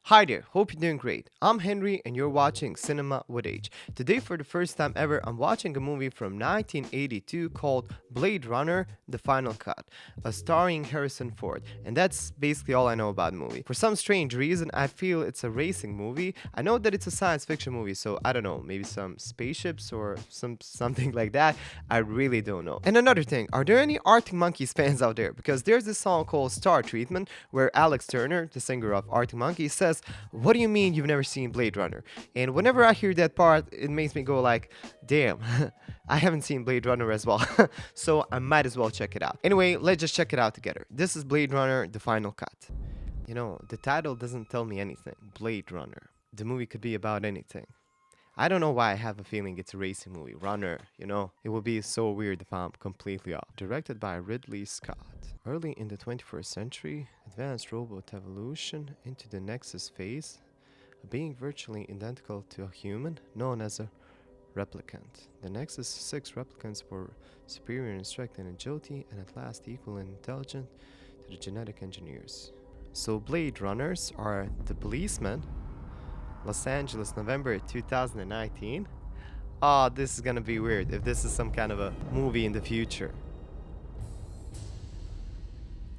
Hi there, hope you're doing great. I'm Henry and you're watching Cinema with H. Today, for the first time ever, I'm watching a movie from 1982 called Blade Runner The Final Cut, starring Harrison Ford. And that's basically all I know about the movie. For some strange reason, I feel it's a racing movie. I know that it's a science fiction movie, so I don't know, maybe some spaceships or something like that. I really don't know. And another thing, are there any Arctic Monkeys fans out there? Because there's this song called Star Treatment where Alex Turner, the singer of Arctic Monkeys, says, "What do you mean you've never seen Blade Runner?" And whenever I hear that part, it makes me go like, damn, I haven't seen Blade Runner as well. So I might as well check it out. Anyway, let's just check it out together. This is Blade Runner, The Final Cut. You know, the title doesn't tell me anything. Blade Runner. The movie could be about anything. I don't know why I have a feeling it's a racing movie. Runner, you know? It would be so weird if I'm completely off. Directed by Ridley Scott. Early in the 21st century, advanced robot evolution into the Nexus phase, a being virtually identical to a human, known as a replicant. The Nexus 6 replicants were superior in strength and agility, and at last equal in intelligence to the genetic engineers. So Blade Runners are the policemen. Los Angeles, November 2019. Oh, this is gonna be weird if this is some kind of a movie in the future.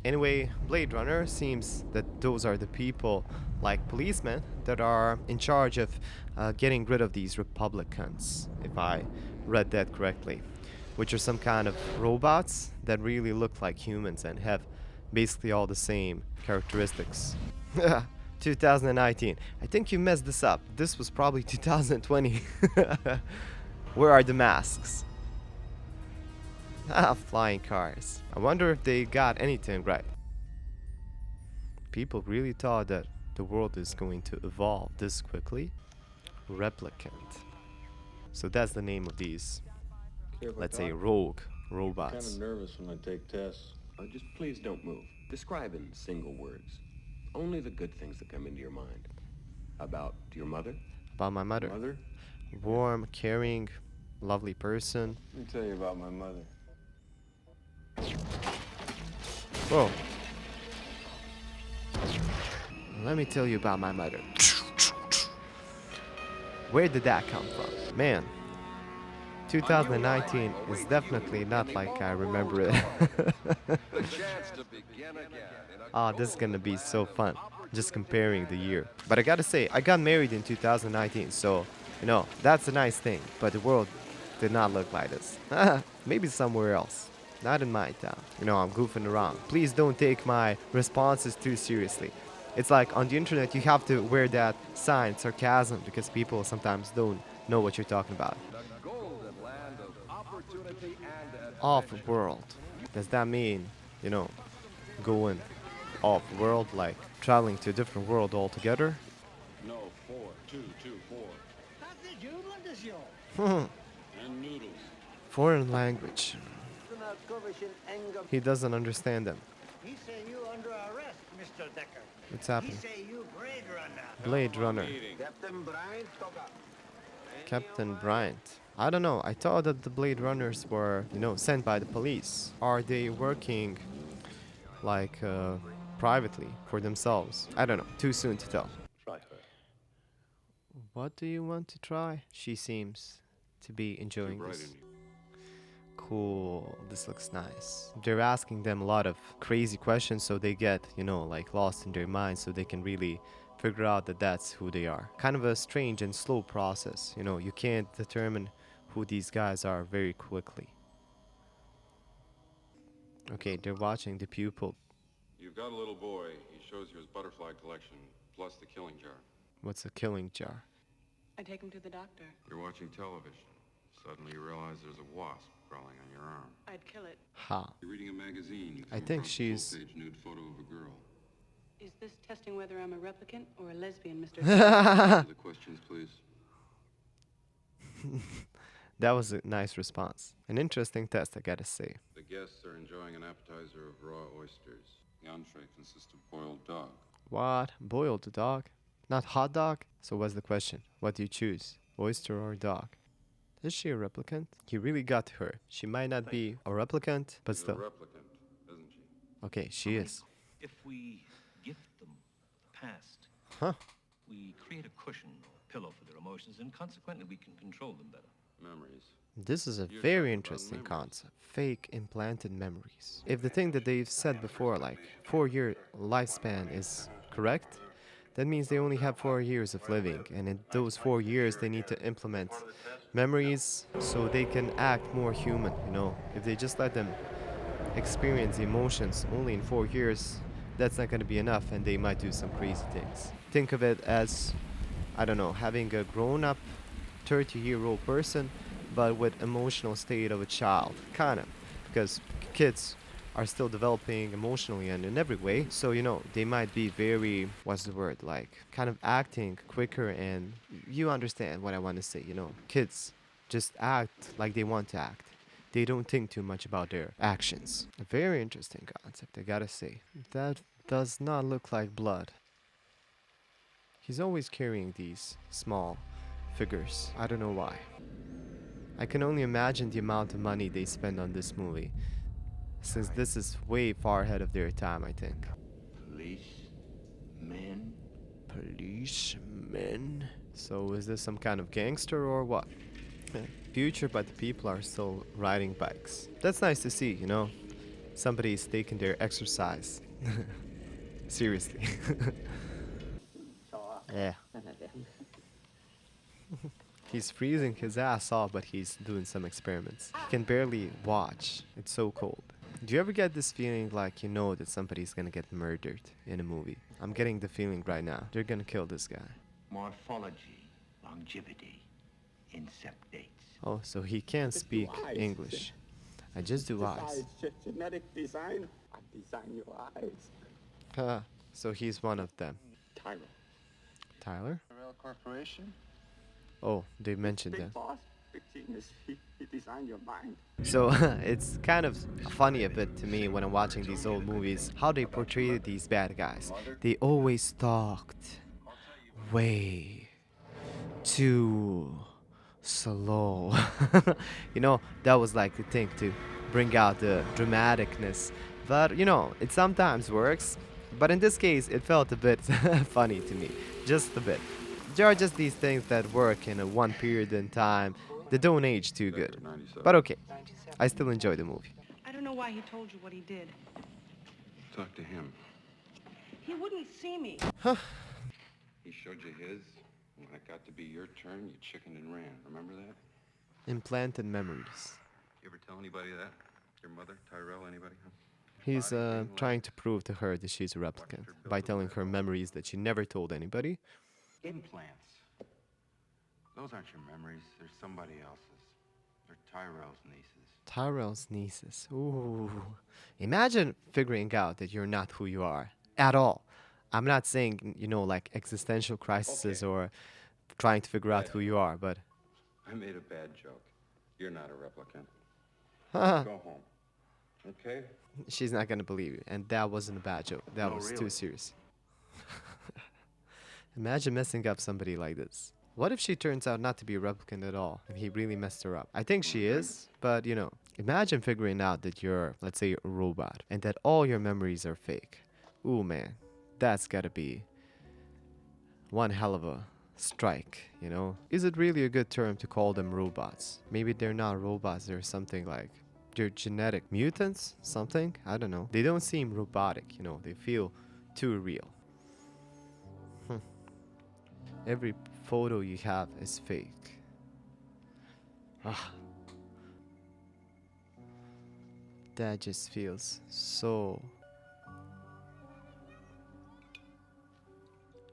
Anyway, Blade Runner seems that those are the people, like policemen, that are in charge of getting rid of these Republicans, if I read that correctly, which are some kind of robots that really look like humans and have basically all the same characteristics. 2019. I think you messed this up. This was probably 2020. Where are the masks? Ah, flying cars. I wonder if they got anything right. People really thought that the world is going to evolve this quickly. Replicant. So that's the name of these, let's say, rogue robots. Kind of nervous when I take tests. Just please don't move. Describe in single words. Only the good things that come into your mind. About your mother? About my mother. Mother? Warm, caring, lovely person. Let me tell you about my mother. Whoa. Let me tell you about my mother. Where did that come from? Man, 2019 is definitely not like I remember it. Ah, this is gonna be so fun, just comparing the year. But I gotta say, I got married in 2019, so, you know, that's a nice thing. But the world did not look like this. Maybe somewhere else. Not in my town. You know, I'm goofing around. Please don't take my responses too seriously. It's like on the internet, you have to wear that sign, sarcasm, because people sometimes don't know what you're talking about. Off-world. Does that mean, you know, going off-world, like traveling to a different world altogether? No, 4-2-2-4. And noodles. Foreign language. He doesn't understand them. He say you under arrest, Mr. Decker. What's He happening? say you Blade Runner. Blade Runner. Captain Bryant, Captain Bryant. I don't know. I thought that the Blade Runners were, you know, sent by the police. Are they working like privately for themselves? I don't know. Too soon to tell. Try her. What do you want to try? She seems to be enjoying Right this. in you. Cool. This looks nice. They're asking them a lot of crazy questions, so they get, you know, like lost in their mind, so they can really figure out that that's who they are. Kind of a strange and slow process. You know, you can't determine who these guys are very quickly. Okay, they're watching the pupil. You've got a little boy. He shows you his butterfly collection, plus the killing jar. What's a killing jar? I take him to the doctor. You're watching television. Suddenly you realize there's a wasp crawling on your arm. I'd kill it. Ha. You're reading a magazine. You I come think across a she's- full-page nude photo of a girl. Is this testing whether I'm a replicant or a lesbian, Mr. Answer the questions, please. That was a nice response. An interesting test, I gotta say. The guests are enjoying an appetizer of raw oysters. The entree consists of boiled dog. What? Boiled dog? Not hot dog? So what's the question? What do you choose? Oyster or dog? Is she a replicant? He really got to her. She might not be a replicant, but She's a still. replicant, isn't she? Okay, she is. If we gift them the past, Huh. create a cushion or pillow for their emotions, and consequently we can control them better. Memories. This is a You're very talking about interesting memories. concept. Fake implanted memories. If the thing that they've said before, like 4-year lifespan, is correct, that means they only have 4 years of living, and in those 4 years they need to implement memories so they can act more human, you know. If they just let them experience emotions only in 4 years, that's not going to be enough, and they might do some crazy things. Think of it as, I don't know, having a grown-up 30-year-old person but with emotional state of a child, kind of, because kids are still developing emotionally and in every way, so you know they might be very, what's the word, like kind of acting quicker, and you understand what I want to say, you know. Kids just act like they want to act. They don't think too much about their actions. A very interesting concept, I gotta say. That does not look like blood. He's always carrying these small figures. I don't know why. I can only imagine the amount of money they spend on this movie, since this is way far ahead of their time, I think. Men. Policemen? So is this some kind of gangster or what? Future, but the people are still riding bikes. That's nice to see, you know? Somebody's taking their exercise. Seriously. Yeah. He's freezing his ass off, but he's doing some experiments. He can barely watch. It's so cold. Do you ever get this feeling like you know that somebody's gonna get murdered in a movie? I'm getting the feeling right now. They're gonna kill this guy. Morphology, longevity, incept dates. Oh, so he can't speak English. I just do eyes. Genetic design. I design your eyes. Huh. So he's one of them. Tyro. Tyler? Rail Corporation. Oh, they mentioned that. Big boss, big genius. He designed your mind. So it's kind of funny a bit to me when I'm watching these old movies how they portray these bad guys. They always talked way too slow. You know, that was like the thing to bring out the dramaticness. But you know, it sometimes works. But in this case, it felt a bit funny to me. Just a bit. There are just these things that work in a one period in time that don't age too good. But okay, I still enjoy the movie. I don't know why he told you what he did. Talk to him. He wouldn't see me. He showed you his. When it got to be your turn, you chickened and ran. Remember that? Implanted memories. You ever tell anybody that? Your mother, Tyrell, anybody? Huh? He's trying to prove to her that she's a replicant by telling her memories that she never told anybody. Implants. Those aren't your memories. They're somebody else's. They're Tyrell's nieces. Tyrell's nieces. Ooh. Imagine figuring out that you're not who you are at all. I'm not saying, you know, like existential crises or trying to figure out who you are, but... I made a bad joke. You're not a replicant. Haha. Go home. Okay? She's not gonna believe you, and that wasn't a bad joke. That was too serious. Imagine messing up somebody like this. What if she turns out not to be a replicant at all, and he really messed her up? I think she is, but you know, imagine figuring out that you're, let's say, a robot, and that all your memories are fake. Ooh man, that's gotta be one hell of a strike, you know? Is it really a good term to call them robots? Maybe they're not robots, they're something like... they're genetic mutants? Something? I don't know. They don't seem robotic, you know? They feel too real. Every photo you have is fake. Ah. That just feels so...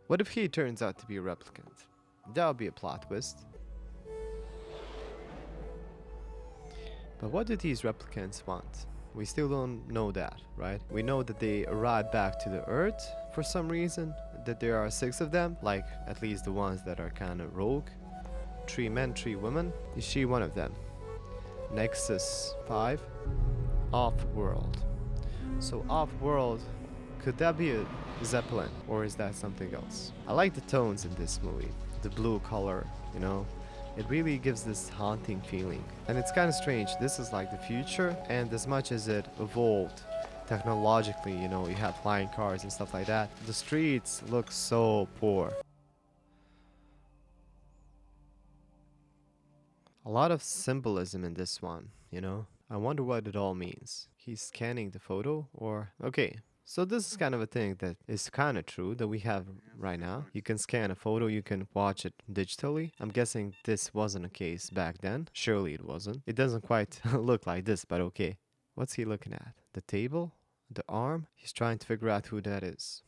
What if he turns out to be a replicant? That would be a plot twist. But what do these replicants want? We still don't know that, right? We know that they arrived back to the Earth for some reason, that there are 6 of them, like at least the ones that are kind of rogue. 3 men, 3 women. Is she one of them? Nexus 5. Off-world. So off-world, could that be a Zeppelin, or is that something else? I like the tones in this movie. The blue color, you know? It really gives this haunting feeling. And it's kind of strange. This is like the future, and as much as it evolved technologically, you know, you have flying cars and stuff like that, the streets look so poor. lot of symbolism in this one, you know? I wonder what it all means. He's scanning the photo or... Okay, so this is kind of a thing that is kind of true that we have right now. You can scan a photo, you can watch it digitally. I'm guessing this wasn't a case back then. Surely it wasn't. It doesn't quite look like this, but okay. What's he looking at? The table? The arm? He's trying to figure out who that is.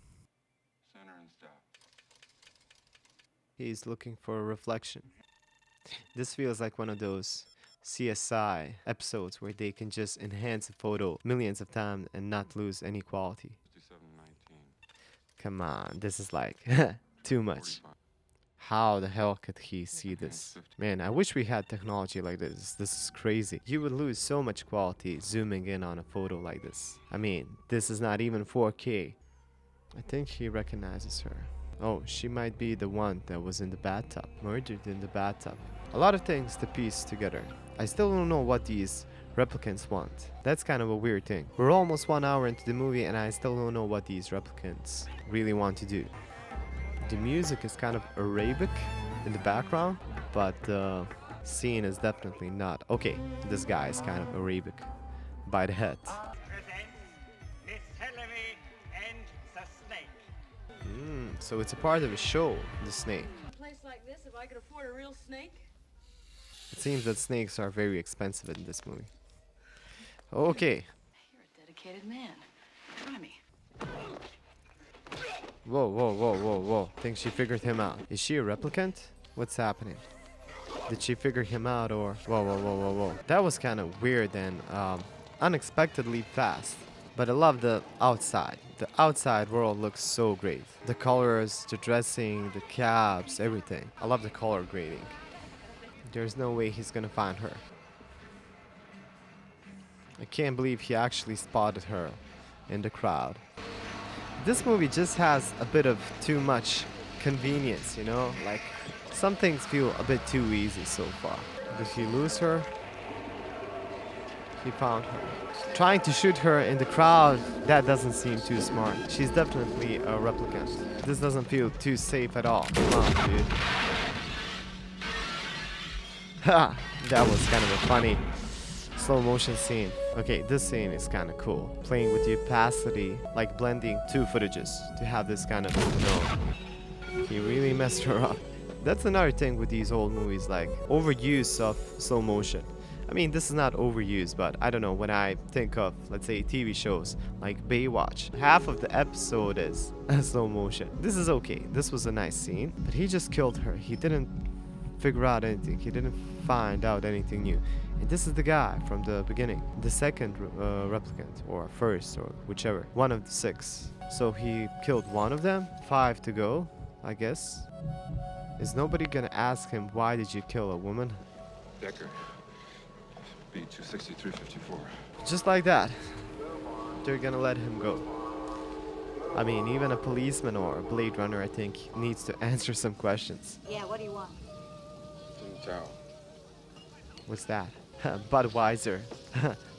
Center and stop. He's looking for a reflection. This feels like one of those CSI episodes where they can just enhance a photo millions of times and not lose any quality. 5719. Come on, this is like too much. 45. How the hell could he see this? Man, I wish we had technology like this. This is crazy. You would lose so much quality zooming in on a photo like this. I mean, this is not even 4K. I think he recognizes her. Oh, she might be the one that was in the bathtub, murdered in the bathtub. A lot of things to piece together. I still don't know what these replicants want. That's kind of a weird thing. We're almost 1 hour into the movie and I still don't know what these replicants really want to do. The music is kind of Arabic in the background, but the scene is definitely not. Okay, this guy is kind of Arabic by the head. Miss Hillary and the Snake. So it's a part of a show, the snake. A place like this, if I could afford a real snake. It seems that snakes are very expensive in this movie. Okay. You're a dedicated man. Try me. Whoa, whoa, whoa, whoa, whoa. Think she figured him out. Is she a replicant? What's happening? Did she figure him out or... Whoa, whoa, whoa, whoa, whoa. That was kind of weird and unexpectedly fast. But I love the outside. The outside world looks so great. The colors, the dressing, the cabs, everything. I love the color grading. There's no way he's gonna find her. I can't believe he actually spotted her in the crowd. This movie just has a bit of too much convenience, you know? Like, some things feel a bit too easy so far. Did he lose her? He found her. Trying to shoot her in the crowd, that doesn't seem too smart. She's definitely a replicant. This doesn't feel too safe at all. Come on, dude. Ha! That was kind of a funny slow motion scene. Okay, this scene is kind of cool. Playing with the opacity, like blending two footages to have this kind of, you know, he really messed her up. That's another thing with these old movies, like overuse of slow motion. I mean, this is not overused, but I don't know, when I think of, let's say, TV shows like Baywatch, half of the episode is slow motion. This is okay. This was a nice scene, but he just killed her. He didn't figure out anything. He didn't find out anything new. And this is the guy from the beginning, the second replicant, or first, or whichever, one of the 6. So he killed one of them, 5 to go, I guess. Is nobody gonna ask him, why did you kill a woman? Decker. B-263-54. Just like that, they're gonna let him go. I mean, even a policeman or a Blade Runner, I think, needs to answer some questions. Yeah, what do you want? Tao. What's that? Budweiser.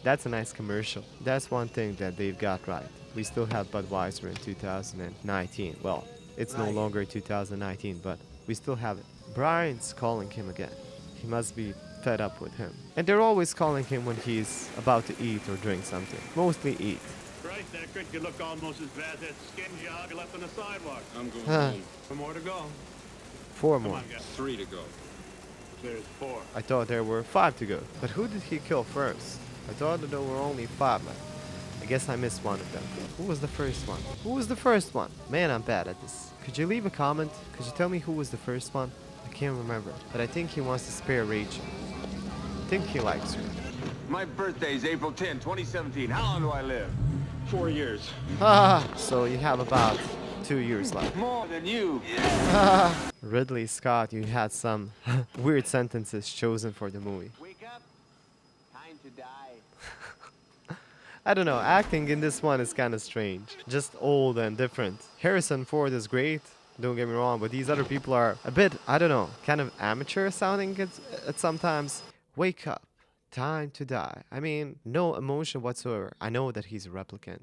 That's a nice commercial. That's one thing that they've got right. We still have Budweiser in 2019. Well, it's no longer 2019, but we still have it. Brian's calling him again. He must be fed up with him. And they're always calling him when he's about to eat or drink something. Mostly eat. Christ, Deckard, you look almost as bad as that skin jog left on the sidewalk. I'm going home. One more to go. 4 Come more. on, guys. 3 to go. There's 4. I thought there were 5 to go. But who did he kill first? I thought that there were only 5 left. I guess I missed one of them. Who was the first one? Who was the first one? Man, I'm bad at this. Could you leave a comment? Could you tell me who was the first one? I can't remember. But I think he wants to spare Rachel. I think he likes her. My birthday's April 10, 2017. How long do I live? 4 years. So you have about 2 years left. More than you. Ridley Scott, you had some weird sentences chosen for the movie. Wake up. Time to die. I don't know, acting in this one is kind of strange. Just old and different. Harrison Ford is great, don't get me wrong, but these other people are a bit, I don't know, kind of amateur sounding at sometimes. Wake up. Time to die. I mean, no emotion whatsoever. I know that he's a replicant,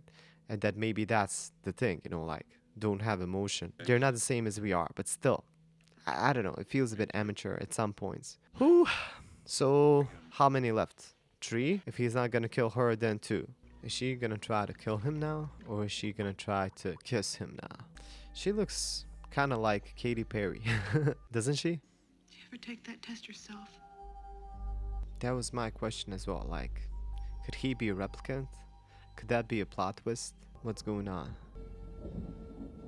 and that maybe that's the thing, you know, like, don't have emotion. They're not the same as we are, but still, I don't know, it feels a bit amateur at some points. Whew. So, how many left? 3? If he's not gonna kill her, then 2. Is she gonna try to kill him now? Or is she gonna try to kiss him now? She looks kind of like Katy Perry, doesn't she? Did you ever take that test yourself? That was my question as well. Like, could he be a replicant? Could that be a plot twist? What's going on?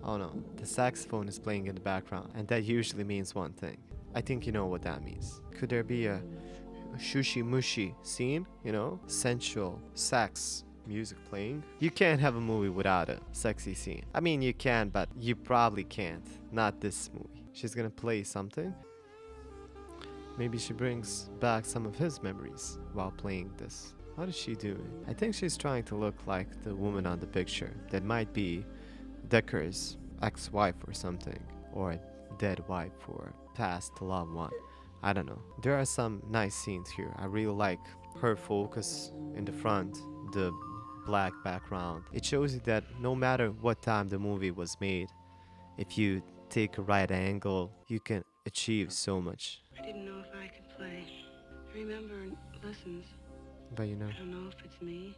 Oh no, the saxophone is playing in the background, and that usually means one thing. I think you know what that means. Could there be a shushy mushy scene? You know, sensual sax music playing? You can't have a movie without a sexy scene. I mean, you can, but you probably can't. Not this movie. She's gonna play something. Maybe she brings back some of his memories while playing this. What is she doing? I think she's trying to look like the woman on the picture. That might be Decker's ex-wife or something, or a dead wife or past loved one. I don't know. There are some nice scenes here. I really like her focus in the front, the black background. It shows you that no matter what time the movie was made, if you take a right angle, you can achieve so much. I didn't know if I could play. I remember in lessons. But you know, I don't know if it's me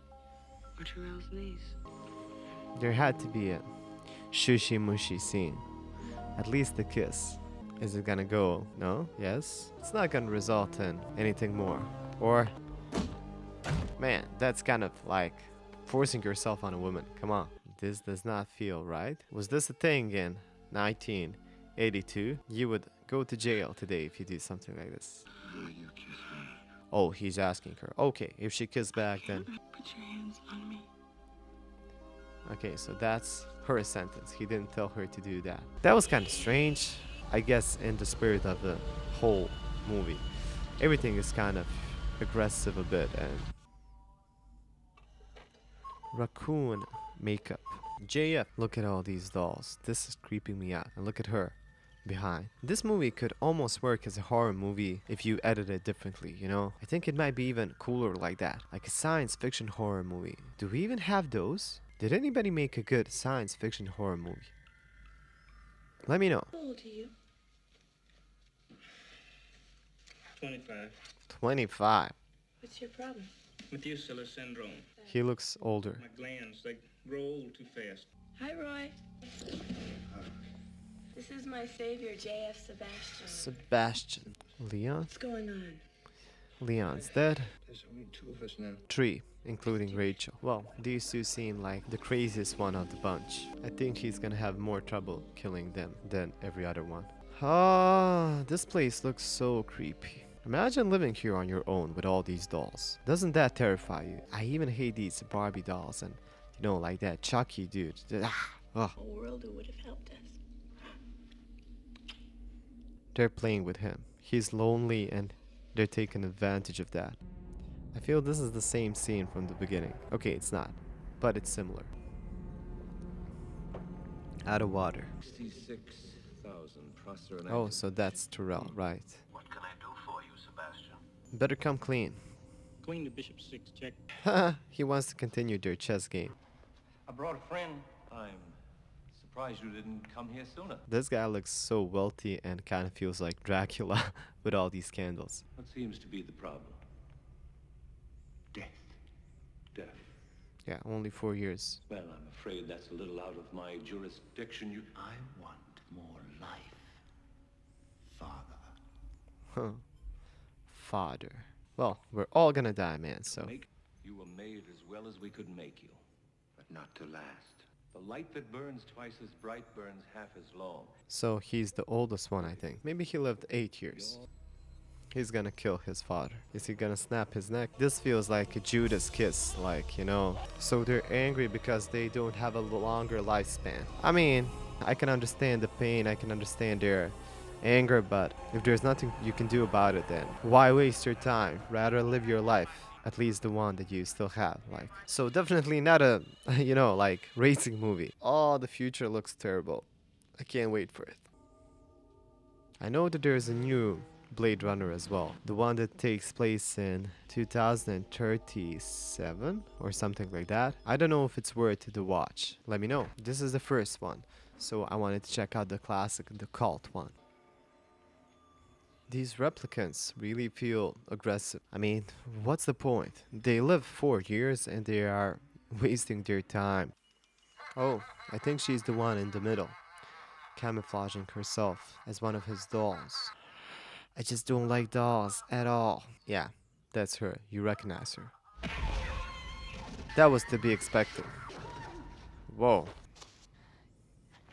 or Terrell's niece. there had to be a shushy mushy scene. At least a kiss. Is it gonna go? No? Yes? It's not gonna result in anything more. Or, man, that's kind of like forcing yourself on a woman. Come on. This does not feel right. Was this a thing in 1982? You would go to jail today if you do something like this. You kiss me. Oh, he's asking her. Okay, if she kissed back, then... Put your hands on me. Okay, so that's her sentence. He didn't tell her to do that. That was kind of strange. I guess in the spirit of the whole movie. Everything is kind of aggressive a bit and... Raccoon makeup. JF, look at all these dolls. This is creeping me out. And look at her behind. This movie could almost work as a horror movie if you edit it differently, you know? I think it might be even cooler like that. Like a science fiction horror movie. Do we even have those? Did anybody make a good science fiction horror movie? Let me know. How old are you? 25. 25. What's your problem? Methuselah syndrome. He looks older. My glands, they roll too fast. Hi, Roy. This is my savior, J.F. Sebastian. Sebastian. Leon? What's going on? Leon's dead. There's only 2 of us now. 3, including Rachel. Well, these 2 seem like the craziest one of the bunch. I think he's gonna have more trouble killing them than every other one. Ah, this place looks so creepy. Imagine living here on your own with all these dolls. Doesn't that terrify you? I even hate these Barbie dolls and, you know, like that Chucky dude. Ugh. A world who would have helped us. They're playing with him. He's lonely and they're taking advantage of that. I feel this is the same scene from the beginning. Okay, it's not, but it's similar. Out of water. 66,000 prosternite. Oh, so that's Terrell, right. What can I do for you, Sebastian? Better come clean. Clean the bishop's 6 check. Haha, he wants to continue their chess game. I brought a friend. I'm surprised you didn't come here sooner. This guy looks so wealthy and kind of feels like Dracula with all these candles. What seems to be the problem? Death. Death. Yeah, only 4 years. Well, I'm afraid that's a little out of my jurisdiction. I want more life, Father. Huh. Father. Well, we're all gonna die, man, so... You were made as well as we could make you. But not to last. The light that burns twice as bright burns half as long. So he's the oldest one, I think. Maybe he lived 8 years. He's gonna kill his father. Is he gonna snap his neck? This feels like a Judas kiss, like, you know. So they're angry because they don't have a longer lifespan. I mean, I can understand the pain, I can understand their anger, but if there's nothing you can do about it, then why waste your time? Rather live your life. At least the one that you still have, like. So definitely not a, you know, like, racing movie. Oh, the future looks terrible. I can't wait for it. I know that there's a new Blade Runner as well. The one that takes place in 2037 or something like that. I don't know if it's worth the watch. Let me know. This is the first one. So I wanted to check out the classic, the cult one. These replicants really feel aggressive. I mean, what's the point? They live 4 years and they are wasting their time. Oh, I think she's the one in the middle, camouflaging herself as one of his dolls. I just don't like dolls at all. Yeah, that's her. You recognize her. That was to be expected. Whoa.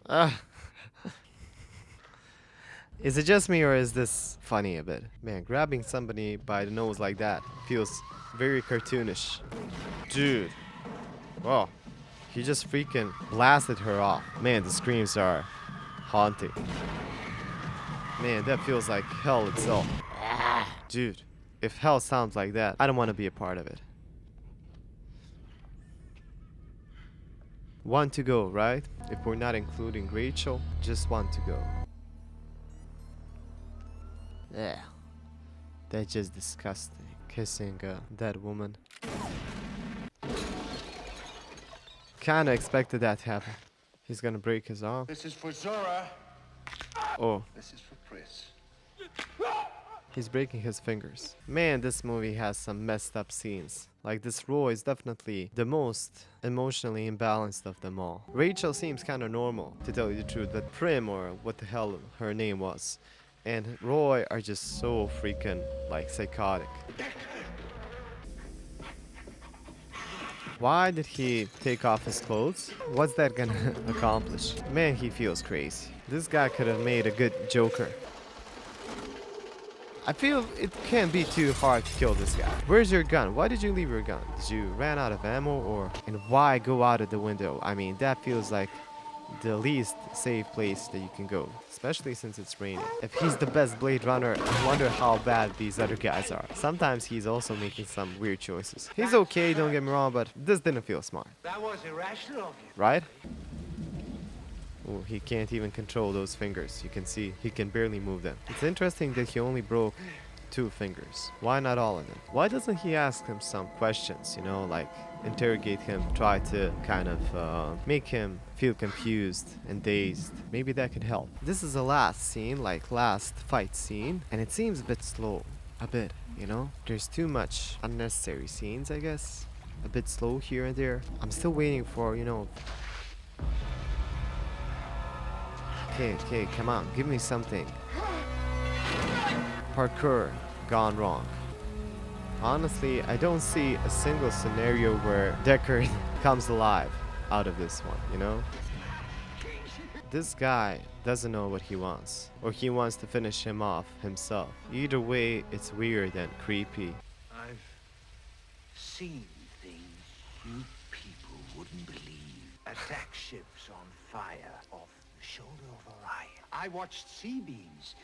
Ah. Is it just me or is this funny a bit? Man, grabbing somebody by the nose like that feels very cartoonish. Dude. Whoa. He just freaking blasted her off. Man, the screams are haunting. Man, that feels like hell itself. Dude, if hell sounds like that, I don't want to be a part of it. One to go, right? If we're not including Rachel, just one to go. Yeah, that's just disgusting. Kissing a dead woman. Kinda expected that to happen. He's gonna break his arm. This is for Zora. Oh, This is for Pris. he's breaking his fingers. Man, this movie has some messed up scenes. Like, this Roy is definitely the most emotionally imbalanced of them all. Rachel seems kinda normal, to tell you the truth, but Prim, or what the hell her name was, and Roy are just so freaking, like, psychotic. Why did he take off his clothes? What's that gonna accomplish? Man, he feels crazy. This guy could have made a good Joker. I feel it can't be too hard to kill this guy. Where's your gun? Why did you leave your gun? Did you ran out of ammo, or and why go out of the window? I mean, that feels like the least safe place that you can go, especially since it's raining. If he's the best Blade Runner, I wonder how bad these other guys are. Sometimes he's also making some weird choices. He's okay, don't get me wrong, but this didn't feel smart. That was irrational of you. Right? Oh, he can't even control those fingers. You can see he can barely move them. It's interesting that he only broke 2 fingers. Why not all of them? Why doesn't he ask him some questions, you know, like interrogate him, try to kind of make him feel confused and dazed? Maybe that could help. This is the last scene, like last fight scene, and it seems a bit slow. A bit, you know? There's too much unnecessary scenes, I guess. A bit slow here and there. I'm still waiting for, you know... Okay, come on, give me something. Parkour gone wrong. Honestly, I don't see a single scenario where Deckard comes alive out of this one, you know? This guy doesn't know what he wants, or he wants to finish him off himself. Either way, it's weird and creepy. I've seen things you people wouldn't believe. Attack ships on fire off the shoulder of Orion. I watched sea beams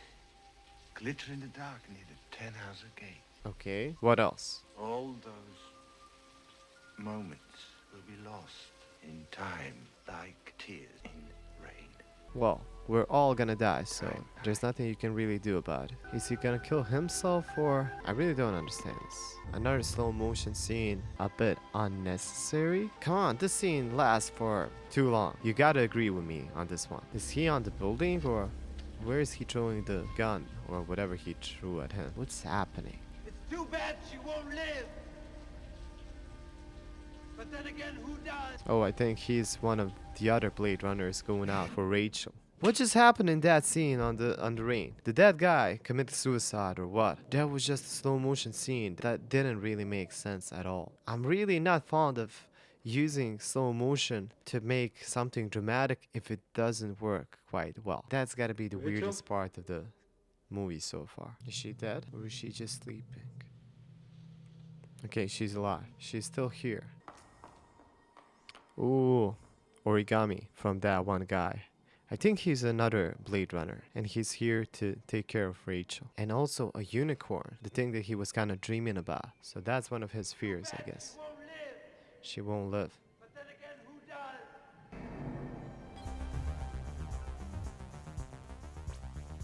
Glitter in the dark near the 10-house gate. Okay, what else? All those moments will be lost in time, like tears in rain. Well, we're all gonna die, so there's nothing you can really do about it. Is he gonna kill himself, or... I really don't understand this. Another slow motion scene, a bit unnecessary. Come on, this scene lasts for too long. You gotta agree with me on this one. Is he on the building, or where is he throwing the gun, or whatever he threw at him? What's happening? It's too bad she won't live. But then again, who does? Oh, I think he's one of the other Blade Runners going out for Rachel. What just happened in that scene on the rain? Did that guy commit suicide or what? That was just a slow motion scene that didn't really make sense at all. I'm really not fond of using slow motion to make something dramatic if it doesn't work quite well. That's gotta be the weirdest part of the movie so far. Is she dead, or is she just sleeping? Okay, she's alive. She's still here. Ooh, origami from that one guy. I think he's another Blade Runner, and he's here to take care of Rachel. And also a unicorn, the thing that he was kind of dreaming about. So that's one of his fears, I guess. She won't live. But then again, who does?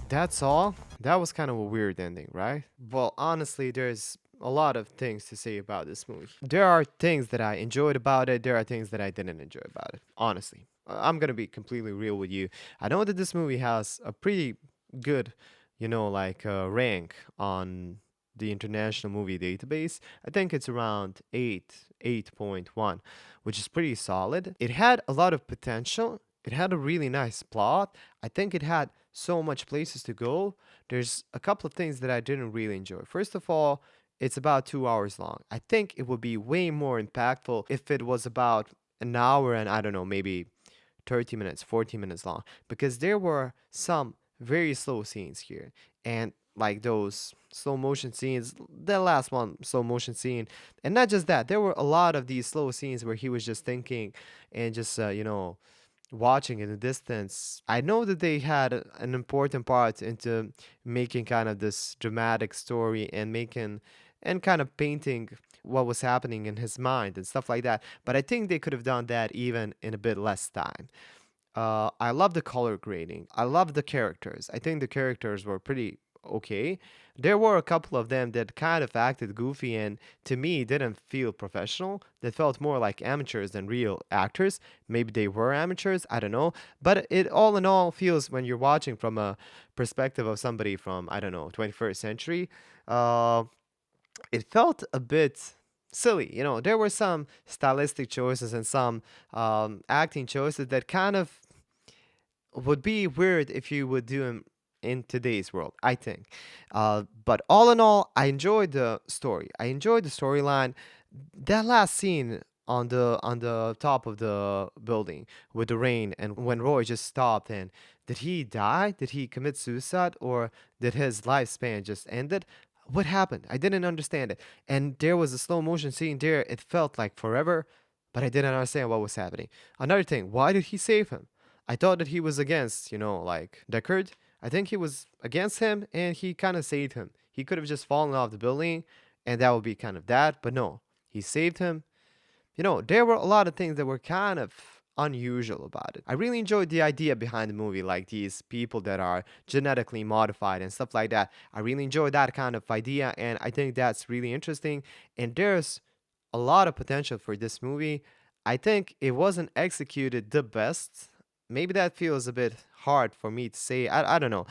That's all? That was kind of a weird ending, right? Well, honestly, there's a lot of things to say about this movie. There are things that I enjoyed about it. There are things that I didn't enjoy about it. Honestly, I'm gonna be completely real with you. I know that this movie has a pretty good, like rank on the International Movie Database. I think it's around 8.1, which is pretty solid. It had a lot of potential. It had a really nice plot. I think it had so much places to go. There's a couple of things that I didn't really enjoy. First of all, it's about 2 hours long. I think it would be way more impactful if it was about an hour and I don't know, maybe 30 minutes, 40 minutes long, because there were some very slow scenes here. And like those slow motion scenes, the last one, slow motion scene. And not just that, there were a lot of these slow scenes where he was just thinking and just, watching in the distance. I know that they had an important part into making kind of this dramatic story and making and kind of painting what was happening in his mind and stuff like that. But I think they could have done that even in a bit less time. I love the color grading. I love the characters. I think the characters were pretty okay. There were a couple of them that kind of acted goofy and to me didn't feel professional. That felt more like amateurs than real actors. Maybe they were amateurs, I don't know. But it all in all feels when you're watching from a perspective of somebody from, I don't know, 21st century, it felt a bit silly. There were some stylistic choices and some acting choices that kind of would be weird if you would do them in today's world, I think. But all in all, I enjoyed the story. I enjoyed the storyline. That last scene on the top of the building with the rain and when Roy just stopped and did he die? Did he commit suicide or did his lifespan just ended? What happened? I didn't understand it. And there was a slow motion scene there. It felt like forever, but I didn't understand what was happening. Another thing, why did he save him? I thought that he was against, like Deckard. I think he was against him and he kind of saved him. He could have just fallen off the building and that would be kind of that, but no, he saved him. There were a lot of things that were kind of unusual about it. I really enjoyed the idea behind the movie, like these people that are genetically modified and stuff like that. I really enjoyed that kind of idea, and I think that's really interesting. And there's a lot of potential for this movie. I think it wasn't executed the best. Maybe that feels a bit hard for me to say. I don't know.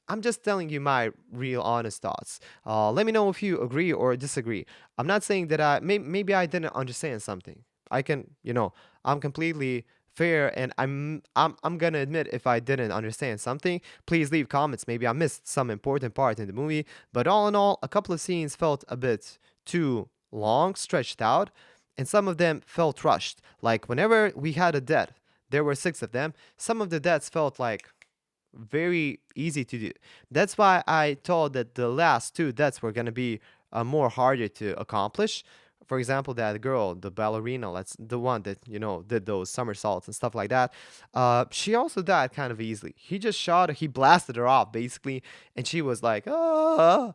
I'm just telling you my real honest thoughts. Let me know if you agree or disagree. I'm not saying that maybe I didn't understand something. I can, I'm completely fair and I'm gonna admit if I didn't understand something. Please leave comments. Maybe I missed some important part in the movie. But all in all, a couple of scenes felt a bit too long, stretched out, and some of them felt rushed. Like whenever we had a death, there were 6 of them. Some of the deaths felt like very easy to do. That's why I thought that the last 2 deaths were going to be more harder to accomplish. For example, that girl, the ballerina, that's the one that, did those somersaults and stuff like that. She also died kind of easily. He just shot her, he blasted her off basically, and she was like, ah,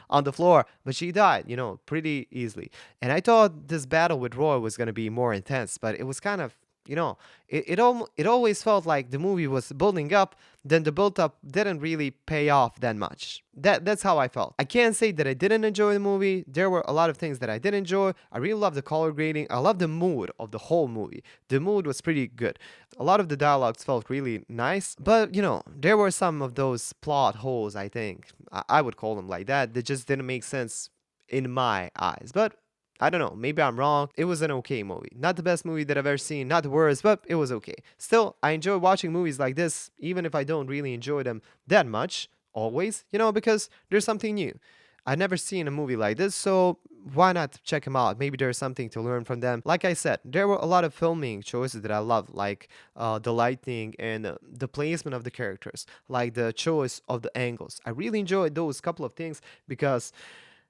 on the floor. But she died, pretty easily. And I thought this battle with Roy was going to be more intense, but it was kind of it always felt like the movie was building up, then the build up didn't really pay off that much. That's how I felt. I can't say that I didn't enjoy the movie. There were a lot of things that I did enjoy. I really love the color grading. I love the mood of the whole movie. The mood was pretty good. A lot of the dialogues felt really nice, but there were some of those plot holes, I think. I would call them like that just didn't make sense in my eyes. But I don't know, maybe I'm wrong. It was an okay movie. Not the best movie that I've ever seen, not the worst, but it was okay. Still, I enjoy watching movies like this, even if I don't really enjoy them that much, always, because there's something new. I've never seen a movie like this, so why not check them out? Maybe there's something to learn from them. Like I said, there were a lot of filming choices that I love, like the lighting and the placement of the characters, like the choice of the angles. I really enjoyed those couple of things because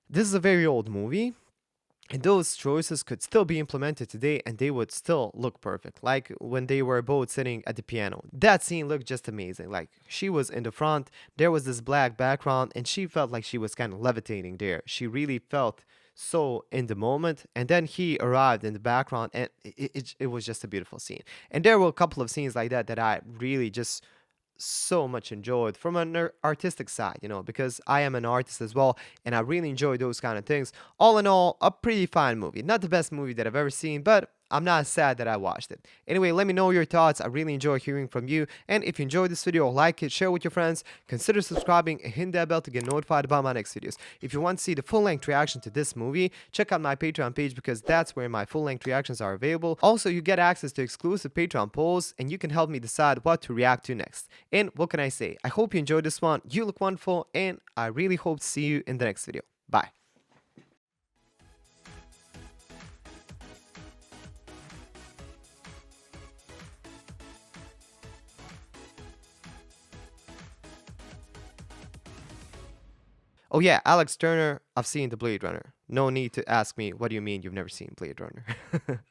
this is a very old movie. And those choices could still be implemented today and they would still look perfect. Like when they were both sitting at the piano. That scene looked just amazing. Like she was in the front, there was this black background, and she felt like she was kind of levitating there. She really felt so in the moment. And then he arrived in the background and it was just a beautiful scene. And there were a couple of scenes like that I really just so much enjoyed from an artistic side, because I am an artist as well, and I really enjoy those kind of things. All in all, a pretty fine movie. Not the best movie that I've ever seen, but I'm not sad that I watched it. Anyway, let me know your thoughts. I really enjoy hearing from you. And if you enjoyed this video, like it, share with your friends, consider subscribing and hit that bell to get notified about my next videos. If you want to see the full-length reaction to this movie, check out my Patreon page because that's where my full-length reactions are available. Also, you get access to exclusive Patreon polls and you can help me decide what to react to next. And what can I say? I hope you enjoyed this one. You look wonderful and I really hope to see you in the next video. Bye. Oh yeah, Alex Turner, I've seen the Blade Runner. No need to ask me, what do you mean you've never seen Blade Runner?